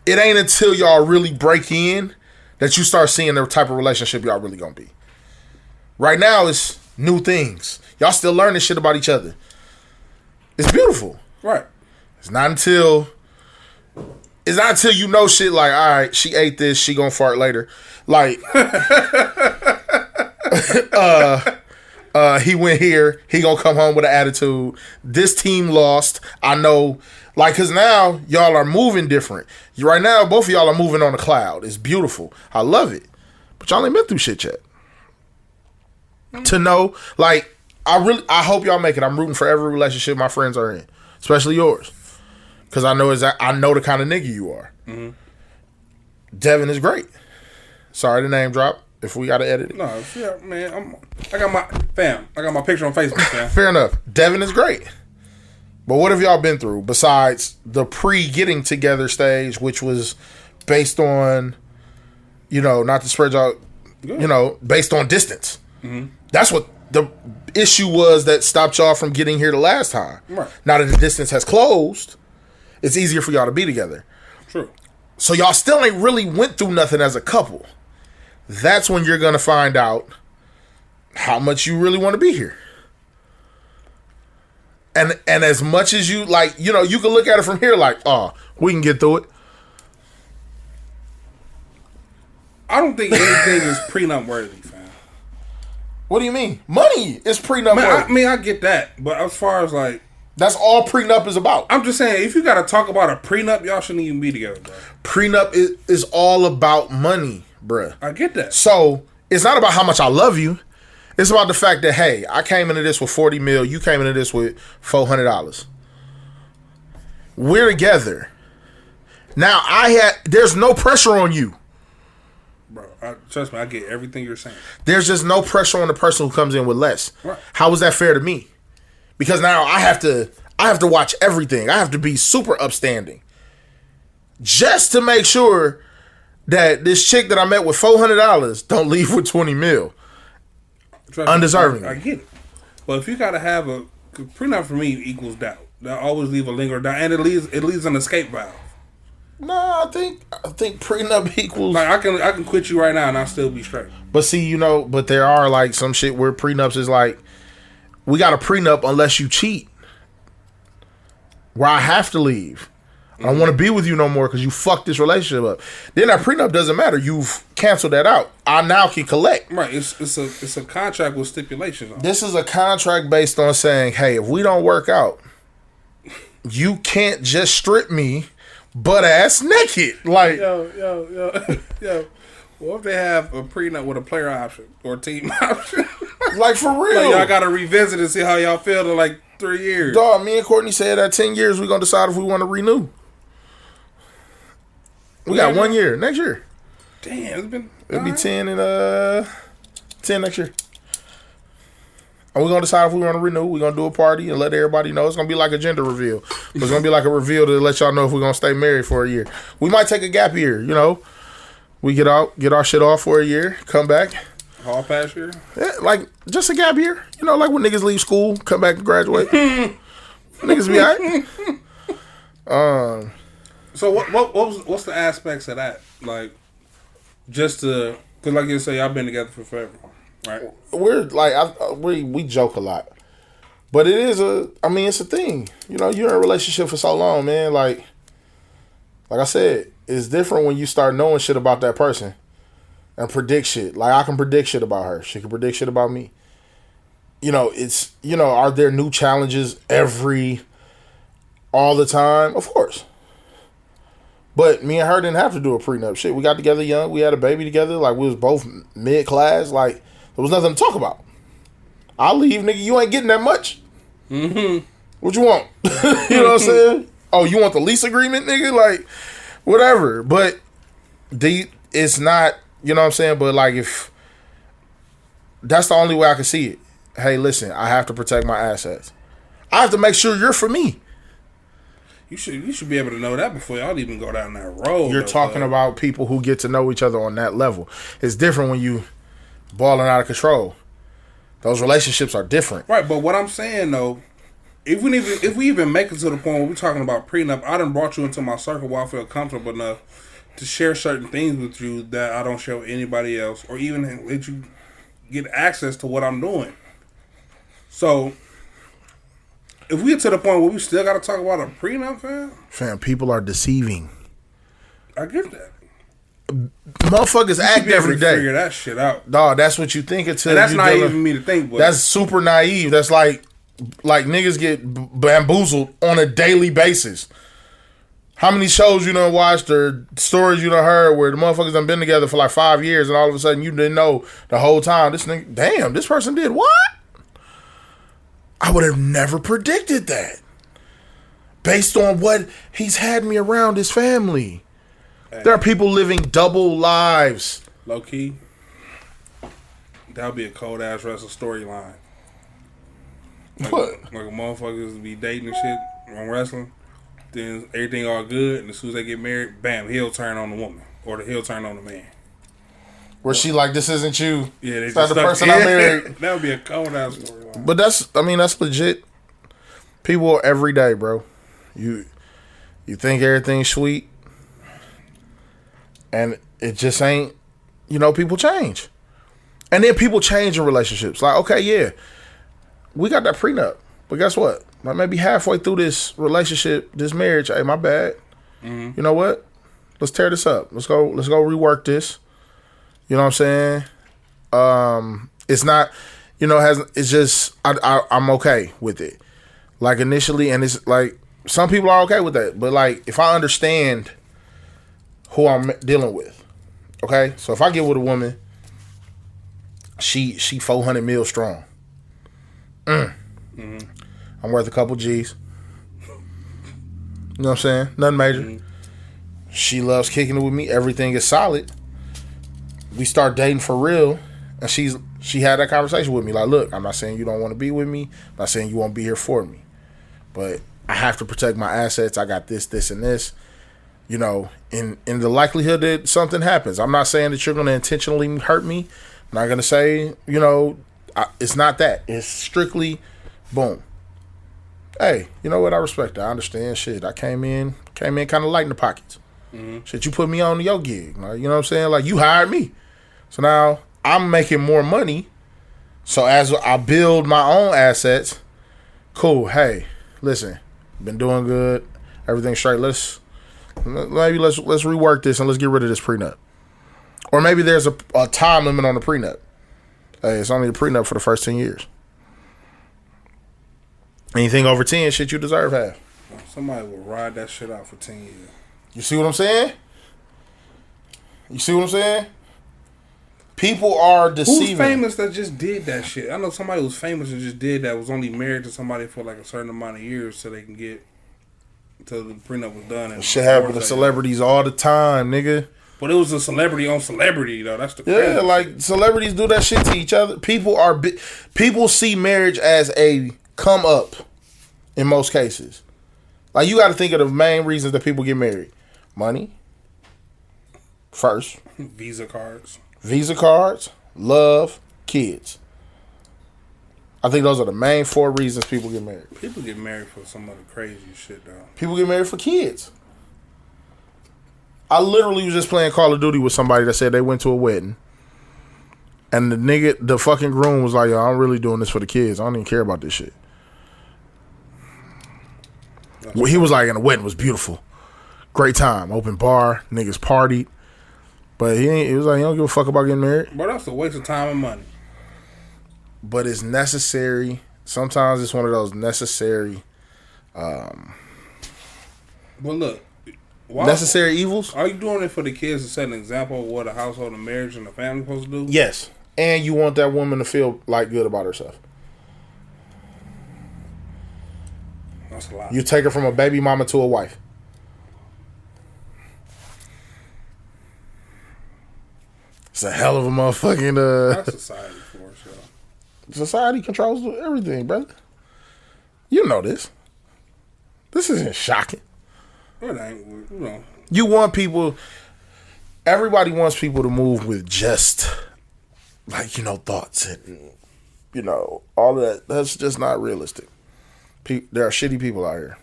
[SPEAKER 1] It ain't until y'all really break in that you start seeing the type of relationship y'all really gonna be. Right now, it's new things. Y'all still learning shit about each other. It's beautiful,
[SPEAKER 2] right?
[SPEAKER 1] It's not until you know shit like, all right, she ate this, she gonna fart later. Like, he went here, he gonna come home with an attitude. This team lost. I know, like, cause now y'all are moving different. Right now, both of y'all are moving on a cloud. It's beautiful. I love it. But y'all ain't been through shit yet. To know, like, I hope y'all make it. I'm rooting for every relationship my friends are in, especially yours. Because I know the kind of nigga you are. Mm-hmm. Devin is great. Sorry to name drop. If we got to edit it.
[SPEAKER 2] No, yeah, man. I got my picture on Facebook, fam.
[SPEAKER 1] Fair enough. Devin is great. But what have y'all been through besides the pre-getting together stage, which was based on, not to spread y'all, based on distance. Mm-hmm. That's what the issue was that stopped y'all from getting here the last time.
[SPEAKER 2] Right.
[SPEAKER 1] Now that the distance has closed, it's easier for y'all to be together.
[SPEAKER 2] True.
[SPEAKER 1] So y'all still ain't really went through nothing as a couple. That's when you're going to find out how much you really want to be here. And as much as you, like, you can look at it from here like, oh, we can get through it.
[SPEAKER 2] I don't think anything is prenup worthy, fam.
[SPEAKER 1] What do you mean? Money is prenup worthy.
[SPEAKER 2] I get that. But as far as, like,
[SPEAKER 1] that's all prenup is about.
[SPEAKER 2] I'm just saying, if you got to talk about a prenup, y'all shouldn't even be together, bro.
[SPEAKER 1] Prenup is all about money, bruh.
[SPEAKER 2] I get that.
[SPEAKER 1] So, it's not about how much I love you. It's about the fact that, hey, I came into this with $40 million. You came into this with $400. We're together. Now, there's no pressure on you.
[SPEAKER 2] Bro, trust me, I get everything you're saying.
[SPEAKER 1] There's just no pressure on the person who comes in with less.
[SPEAKER 2] Right.
[SPEAKER 1] How is that fair to me? Because now I have to watch everything. I have to be super upstanding. Just to make sure that this chick that I met with $400 don't leave with $20 million. Undeserving.
[SPEAKER 2] I get it. But if you gotta have a prenup, for me equals doubt. That always leave a lingering doubt, and it leaves an escape valve.
[SPEAKER 1] No, I think prenup equals,
[SPEAKER 2] like, I can quit you right now and I'll still be straight.
[SPEAKER 1] But see, but there are like some shit where prenups is like, we got a prenup unless you cheat. where I have to leave. I don't want to be with you no more because you fucked this relationship up. Then that prenup doesn't matter. You've canceled that out. I now can collect.
[SPEAKER 2] Right. It's a contract with stipulations on it.
[SPEAKER 1] This is a contract based on saying, hey, if we don't work out, you can't just strip me butt ass naked. Like,
[SPEAKER 2] yo. What if they have a prenup with a player option or a team option?
[SPEAKER 1] like for real.
[SPEAKER 2] Like y'all gotta revisit and see how y'all feel in like 3 years.
[SPEAKER 1] Dog, me and Courtney said at 10 years we're gonna decide if we want to renew. We got 1 year next year.
[SPEAKER 2] Damn,
[SPEAKER 1] It'll be 10 and 10 next year. And we're gonna decide if we want to renew. We're gonna do a party and let everybody know. It's gonna be like a gender reveal. It's gonna be like a reveal to let y'all know if we're gonna stay married for a year. We might take a gap year, you know. We get our shit off for a year, come back.
[SPEAKER 2] Hall pass year?
[SPEAKER 1] Yeah, like just a gap year. You know, like when niggas leave school, come back and graduate. Niggas be alright.
[SPEAKER 2] So what's the aspects of that? Like, just to, cause like you say, y'all been together for forever, right?
[SPEAKER 1] We're like we joke a lot, but it is it's a thing. You know, you're in a relationship for so long, man. Like I said, it's different when you start knowing shit about that person and predict shit. Like I can predict shit about her. She can predict shit about me. You know, are there new challenges all the time? Of course. But me and her didn't have to do a prenup. Shit, we got together young. We had a baby together. Like, we was both mid-class. Like, there was nothing to talk about. I'll leave, nigga. You ain't getting that much. Mm-hmm. What you want? You know what I'm saying? Oh, you want the lease agreement, nigga? Like, whatever. But it's not, you know what I'm saying? But, like, if that's the only way I can see it. Hey, listen, I have to protect my assets. I have to make sure you're for me.
[SPEAKER 2] You should be able to know that before y'all even go down that road.
[SPEAKER 1] You're talking about people who get to know each other on that level. It's different when you balling out of control. Those relationships are different.
[SPEAKER 2] Right, but what I'm saying though, if we even make it to the point where we're talking about prenup, I done brought you into my circle where I feel comfortable enough to share certain things with you that I don't share with anybody else, or even let you get access to what I'm doing. So if we get to the point where we still got to talk about a prenup,
[SPEAKER 1] fam, people are deceiving.
[SPEAKER 2] I get that.
[SPEAKER 1] Motherfuckers act every day.
[SPEAKER 2] Figure that shit out,
[SPEAKER 1] dog. That's what you think until
[SPEAKER 2] and that's naive of me to think. But
[SPEAKER 1] that's super naive. That's like niggas get bamboozled on a daily basis. How many shows you done watched or stories you done heard where the motherfuckers done been together for like 5 years and all of a sudden you didn't know the whole time this nigga, damn, this person did what? I would have never predicted that. Based on what he's had me around his family. Hey. There are people living double lives.
[SPEAKER 2] Low key, that would be a cold ass wrestling storyline.
[SPEAKER 1] What?
[SPEAKER 2] Like a motherfuckers be dating and shit on wrestling, then everything all good, and as soon as they get married, bam, he'll turn on the woman. Or he'll turn on the man.
[SPEAKER 1] Where she like, this isn't you.
[SPEAKER 2] Yeah,
[SPEAKER 1] it's not the person I married.
[SPEAKER 2] That would be a cold ass storyline.
[SPEAKER 1] But that's legit. People every day, bro. You think everything's sweet, and it just ain't. You know, people change, and then people change in relationships. Like, okay, yeah, we got that prenup, but guess what? Like maybe halfway through this relationship, this marriage, hey, my bad. Mm-hmm. You know what? Let's tear this up. Let's go rework this. You know what I'm saying? It's not, you know, it's just, I'm okay with it. Like initially, and it's like, some people are okay with that. But like, if I understand who I'm dealing with, okay? So if I get with a woman, she 400 mil strong. Mm-hmm. I'm worth a couple G's. You know what I'm saying? Nothing major. Mm-hmm. She loves kicking it with me. Everything is solid. We start dating for real, and she had that conversation with me. Like, look, I'm not saying you don't want to be with me. I'm not saying you won't be here for me. But I have to protect my assets. I got this, and this. You know, in the likelihood that something happens. I'm not saying that you're going to intentionally hurt me. I'm not going to say, you know, it's not that. It's strictly, boom. Hey, you know what? I respect that. I understand. Shit, I came in kind of light in the pockets. Mm-hmm. Shit, you put me on your gig. Like, you know what I'm saying? Like, you hired me. So now I'm making more money. So as I build my own assets, cool. Hey, listen, Been doing good. Everything's straight. Let's rework this and let's get rid of this prenup. Or maybe there's a time limit on the prenup. Hey, it's only a prenup for the first 10 years. Anything over 10, shit you deserve half.
[SPEAKER 2] Somebody will ride that shit out for 10 years.
[SPEAKER 1] You see what I'm saying? You see what I'm saying? People are deceiving.
[SPEAKER 2] Who's famous that just did that shit? I know somebody who's famous and just did that, was only married to somebody for like a certain amount of years so they can get, until the prenup was done. And
[SPEAKER 1] shit happen to celebrities all the time, nigga.
[SPEAKER 2] But it was a celebrity on celebrity, though. That's the crazy
[SPEAKER 1] yeah, like celebrities do that shit to each other. People see marriage as a come up in most cases. Like, you got to think of the main reasons that people get married: money, first,
[SPEAKER 2] Visa cards,
[SPEAKER 1] love, kids. I think those are the main 4 reasons people get married.
[SPEAKER 2] People get married for some other crazy shit, though.
[SPEAKER 1] People get married for kids. I literally was just playing Call of Duty with somebody that said they went to a wedding, and the fucking groom was like, "Yo, I'm really doing this for the kids. I don't even care about this shit." Well, he was like, and the wedding was beautiful, great time, open bar, niggas partied, but he was like, he don't give a fuck about getting married.
[SPEAKER 2] But that's a waste of time and money.
[SPEAKER 1] But it's necessary. Sometimes it's one of those necessary.
[SPEAKER 2] But look.
[SPEAKER 1] Necessary evils?
[SPEAKER 2] Are you doing it for the kids to set an example of what a household and marriage and a family supposed to do?
[SPEAKER 1] Yes. And you want that woman to feel like good about herself.
[SPEAKER 2] That's a lot.
[SPEAKER 1] You take her from a baby mama to a wife. It's a hell of a motherfucking...
[SPEAKER 2] That's society for us, y'all.
[SPEAKER 1] Society controls everything, brother. You know this. This isn't shocking.
[SPEAKER 2] It ain't, you know.
[SPEAKER 1] You want people... Everybody wants people to move with just, like, thoughts and, all of that. That's just not realistic. There are shitty people out here.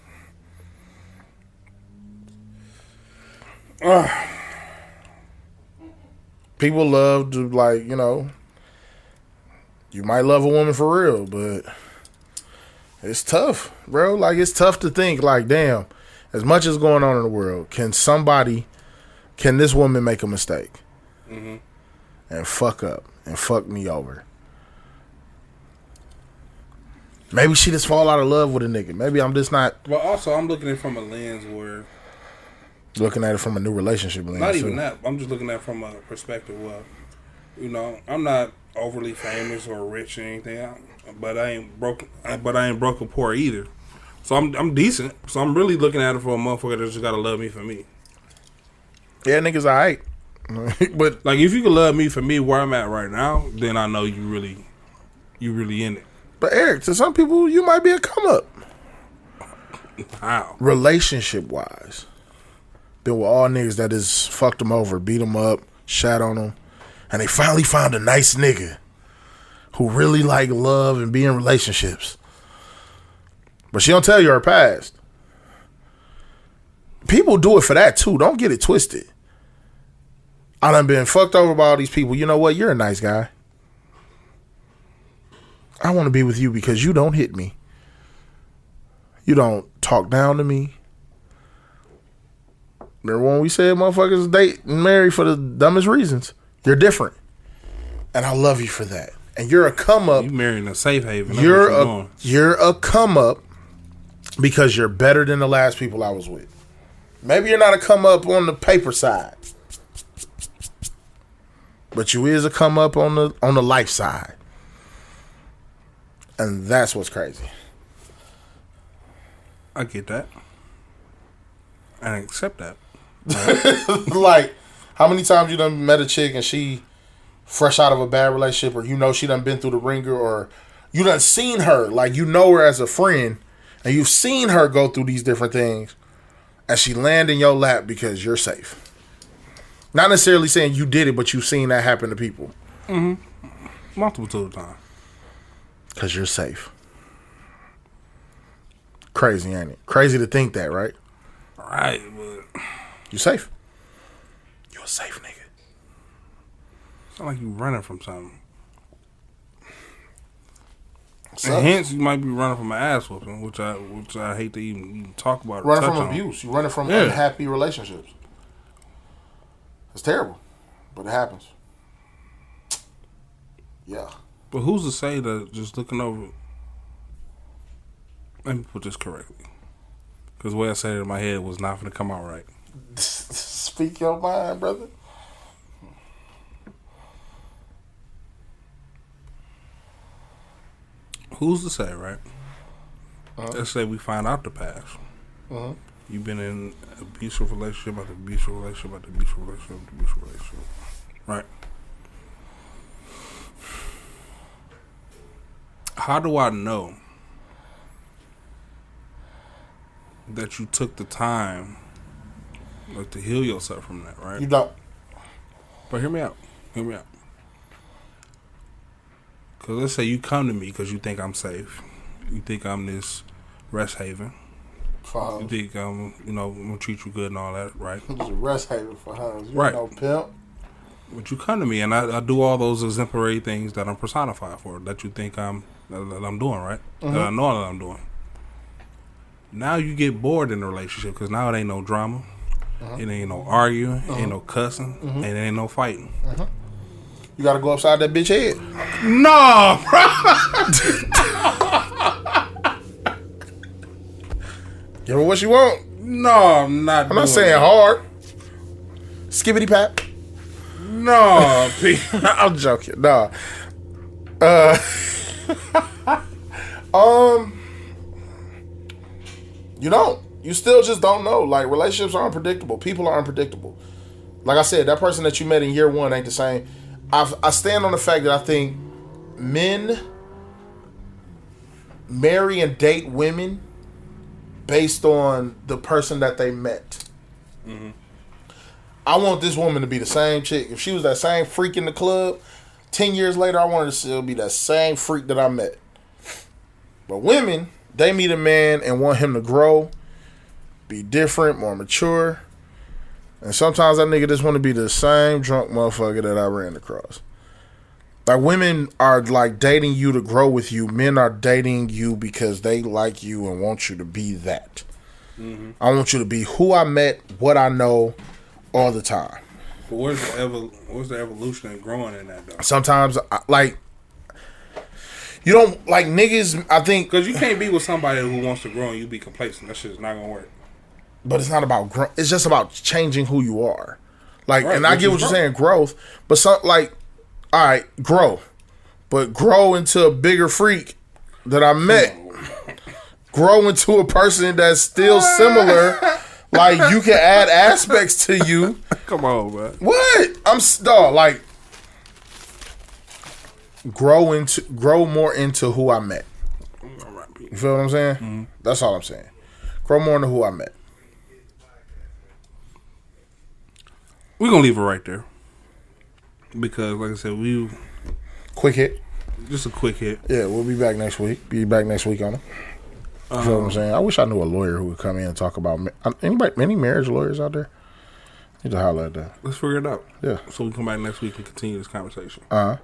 [SPEAKER 1] People love to, like, you might love a woman for real, but it's tough, bro. Like, it's tough to think, like, damn, as much as going on in the world, can this woman make a mistake and fuck up and fuck me over? Maybe she just fall out of love with a nigga. Maybe I'm just not.
[SPEAKER 2] But also, I'm looking at it from a lens where...
[SPEAKER 1] Looking at it from a new relationship lens.
[SPEAKER 2] Not even that. I'm just looking at it from a perspective of, I'm not overly famous or rich or anything, but I ain't broke or poor either. So I'm decent. So I'm really looking at it for a motherfucker that just gotta love me for me.
[SPEAKER 1] Yeah, niggas alright. But
[SPEAKER 2] like, if you can love me for me where I'm at right now, then I know you really in it.
[SPEAKER 1] But Eric, to some people, you might be a come up.
[SPEAKER 2] How?
[SPEAKER 1] Relationship wise. Been with all niggas that just fucked them over, beat them up, shat on them, and they finally found a nice nigga who really like love and be in relationships. But she don't tell you her past. People do it for that too. Don't get it twisted. I done been fucked over by all these people. You know what? You're a nice guy. I want to be with you because you don't hit me. You don't talk down to me. Remember when we said motherfuckers date and marry for the dumbest reasons? You're different. And I love you for that. And you're a come up.
[SPEAKER 2] You marrying a safe haven.
[SPEAKER 1] You're a come up because you're better than the last people I was with. Maybe you're not a come up on the paper side. But you is a come up on the life side. And that's what's crazy.
[SPEAKER 2] I get that. I accept that.
[SPEAKER 1] Like, how many times you done met a chick and she fresh out of a bad relationship, or she done been through the ringer, or you done seen her, like, her as a friend, and you've seen her go through these different things, and she land in your lap because you're safe. Not necessarily saying you did it, but you've seen that happen to people.
[SPEAKER 2] Multiple times.
[SPEAKER 1] Because you're safe. Crazy, ain't it? Crazy to think that, right?
[SPEAKER 2] Right, but...
[SPEAKER 1] You safe. You a safe nigga.
[SPEAKER 2] Sound like you running from something.
[SPEAKER 1] Sucks.
[SPEAKER 2] hence, you might be running from an ass whooping, which I hate to even talk about.
[SPEAKER 1] Running
[SPEAKER 2] touch
[SPEAKER 1] from
[SPEAKER 2] on.
[SPEAKER 1] abuse. You're running from unhappy relationships. It's terrible, but it happens. Yeah.
[SPEAKER 2] But who's to say that just looking over? Let me put this correctly, because the way I said it in my head was not going to come out right.
[SPEAKER 1] Speak your mind, brother.
[SPEAKER 2] Who's to say, right? Let's say we find out the past. You've been in abusive relationship after abusive relationship after abusive relationship after abusive relationship, right? How do I know that you took the time to heal yourself from that, right?
[SPEAKER 1] You don't.
[SPEAKER 2] But hear me out. Hear me out. Because let's say you come to me because you think I'm safe. You think I'm this rest haven. You think I'm going to treat you good and all that, right?
[SPEAKER 1] It's a rest haven for hoes. You
[SPEAKER 2] Right.
[SPEAKER 1] know, pimp.
[SPEAKER 2] But you come to me and I do all those exemplary things that I'm personified for, that you think that I'm doing, right? That I know that I'm doing. Now you get bored in the relationship because now it ain't no drama. It ain't no arguing. Ain't no cussing. And it ain't no fighting.
[SPEAKER 1] You gotta go upside that bitch head.
[SPEAKER 2] No, bro.
[SPEAKER 1] Give her what she want.
[SPEAKER 2] No, I'm not.
[SPEAKER 1] I'm not saying hard. Skibbity pap.
[SPEAKER 2] No, P.
[SPEAKER 1] I'm joking. Nah. You don't. You still just don't know. Like, relationships are unpredictable. People are unpredictable. Like I said, that person that you met in year one ain't the same. I stand on the fact that I think men marry and date women based on the person that they met. I want this woman to be the same chick. If she was that same freak in the club, 10 years later, I want her to still be that same freak that I met. But women, they meet a man and want him to grow, be different, more mature. And sometimes that nigga just want to be the same drunk motherfucker that I ran across. Like, women are like dating you to grow with you. Men are dating you because they like you and want you to be that. I want you to be who I met, what I know, all the time.
[SPEAKER 2] But where's the evolution and growing in that, though?
[SPEAKER 1] Sometimes, like, you don't, like, niggas, I think.
[SPEAKER 2] Because you can't be with somebody who wants to grow and you be complacent. That shit's not going to work.
[SPEAKER 1] But it's not about growth. It's just about changing who you are. Like,
[SPEAKER 2] Right,
[SPEAKER 1] and I get what you're saying, growth. But some, like, all right, grow. But grow into a bigger freak that I met. Grow into a person that's still similar. Like, you can add aspects to you.
[SPEAKER 2] Come on, man.
[SPEAKER 1] What? Dog, like, grow more into who I met. You feel what I'm saying? That's all I'm saying. Grow more into who I met.
[SPEAKER 2] We're going to leave it right there. Because, like I said,
[SPEAKER 1] Quick hit.
[SPEAKER 2] just a quick hit.
[SPEAKER 1] Yeah, we'll be back next week. Be back next week on it. You feel what I'm saying? I wish I knew a lawyer who would come in and talk about any marriage lawyers out there. Need to holler at that.
[SPEAKER 2] Let's figure it out.
[SPEAKER 1] Yeah.
[SPEAKER 2] So we come back next week and continue this conversation.
[SPEAKER 1] Uh-huh.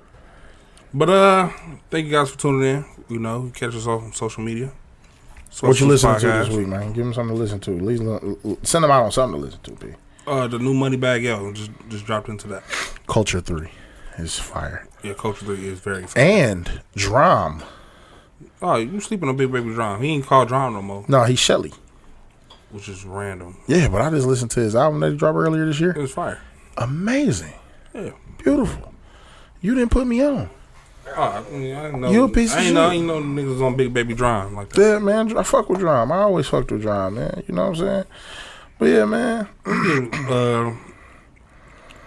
[SPEAKER 2] But thank you guys for tuning in. You catch us off on social media.
[SPEAKER 1] What you listening to
[SPEAKER 2] Podcast.
[SPEAKER 1] this week, man? Give them something to listen to. At least send them out on something to listen to, P.
[SPEAKER 2] The new Money Bag Yo just dropped into that.
[SPEAKER 1] Culture 3 is fire.
[SPEAKER 2] Yeah, Culture 3 is very fire.
[SPEAKER 1] And Drum.
[SPEAKER 2] Oh, you sleeping on Big Baby Drum. He ain't called Drum no more.
[SPEAKER 1] No, he's Shelly.
[SPEAKER 2] Which is random.
[SPEAKER 1] Yeah, but I just listened to his album that he dropped earlier this year.
[SPEAKER 2] It was fire.
[SPEAKER 1] Amazing.
[SPEAKER 2] Yeah.
[SPEAKER 1] Beautiful. You didn't put me on.
[SPEAKER 2] Oh, I didn't know.
[SPEAKER 1] You a piece of shit.
[SPEAKER 2] I ain't know the niggas on Big Baby Drum like that.
[SPEAKER 1] Yeah, man. I fuck with Drum. I always fucked with Drum, man. You know what I'm saying? But yeah, man.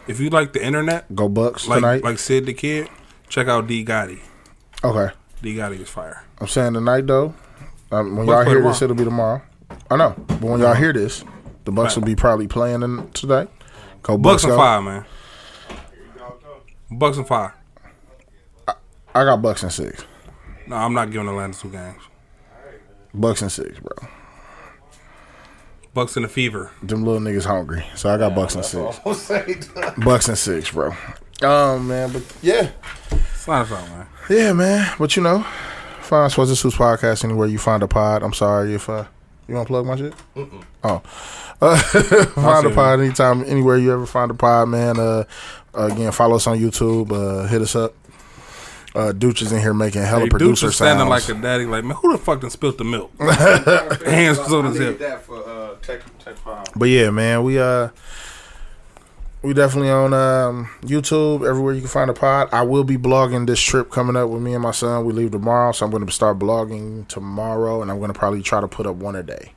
[SPEAKER 2] If you like the internet,
[SPEAKER 1] Go Bucks tonight.
[SPEAKER 2] like Sid the Kid, check out D Gotti.
[SPEAKER 1] Okay.
[SPEAKER 2] D Gotti is fire.
[SPEAKER 1] I'm saying tonight, though. When
[SPEAKER 2] Bucks
[SPEAKER 1] y'all
[SPEAKER 2] play
[SPEAKER 1] hear this,
[SPEAKER 2] tomorrow.
[SPEAKER 1] it'll be tomorrow. I know. But when y'all hear this, the Bucks will be probably playing today. Go
[SPEAKER 2] Bucks
[SPEAKER 1] Bucks.
[SPEAKER 2] and
[SPEAKER 1] go.
[SPEAKER 2] 5, man. Bucks and 5.
[SPEAKER 1] I got Bucks and 6.
[SPEAKER 2] No, I'm not giving Atlanta 2 games.
[SPEAKER 1] Bucks and 6, bro.
[SPEAKER 2] Bucks in the fever.
[SPEAKER 1] Them little niggas hungry. So I got Bucks and 6. Bucks and 6, bro. Man, but yeah.
[SPEAKER 2] Sign us out, man.
[SPEAKER 1] Yeah, man. But Find Swas and Suits podcast anywhere you find a pod. I'm sorry if you want to plug my shit. Oh, find a pod anytime, anywhere you ever find a pod, man. Again, follow us on YouTube. Hit us up. Dooch is in here making hella producer
[SPEAKER 2] Dooch is standing
[SPEAKER 1] sounds.
[SPEAKER 2] like a daddy. Like, man, who the fuck done spilled the milk? Hands on his hip.
[SPEAKER 3] That for take 5.
[SPEAKER 1] But yeah, man, we definitely on YouTube, everywhere you can find a pod. I will be blogging this trip coming up with me and my son. We leave tomorrow, so I'm going to start blogging tomorrow, and I'm going to probably try to put up one a day.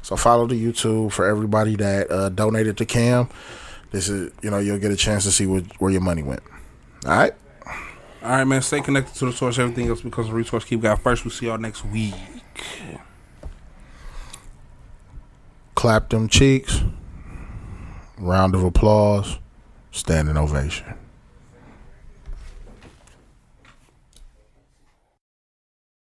[SPEAKER 1] So follow the YouTube for everybody that donated to Cam. This is, you'll get a chance to see where your money went. All right?
[SPEAKER 2] All right, man. Stay connected to the source. Everything else becomes a resource. Keep God first. We'll see y'all next week.
[SPEAKER 1] Clap them cheeks. Round of applause. Standing ovation.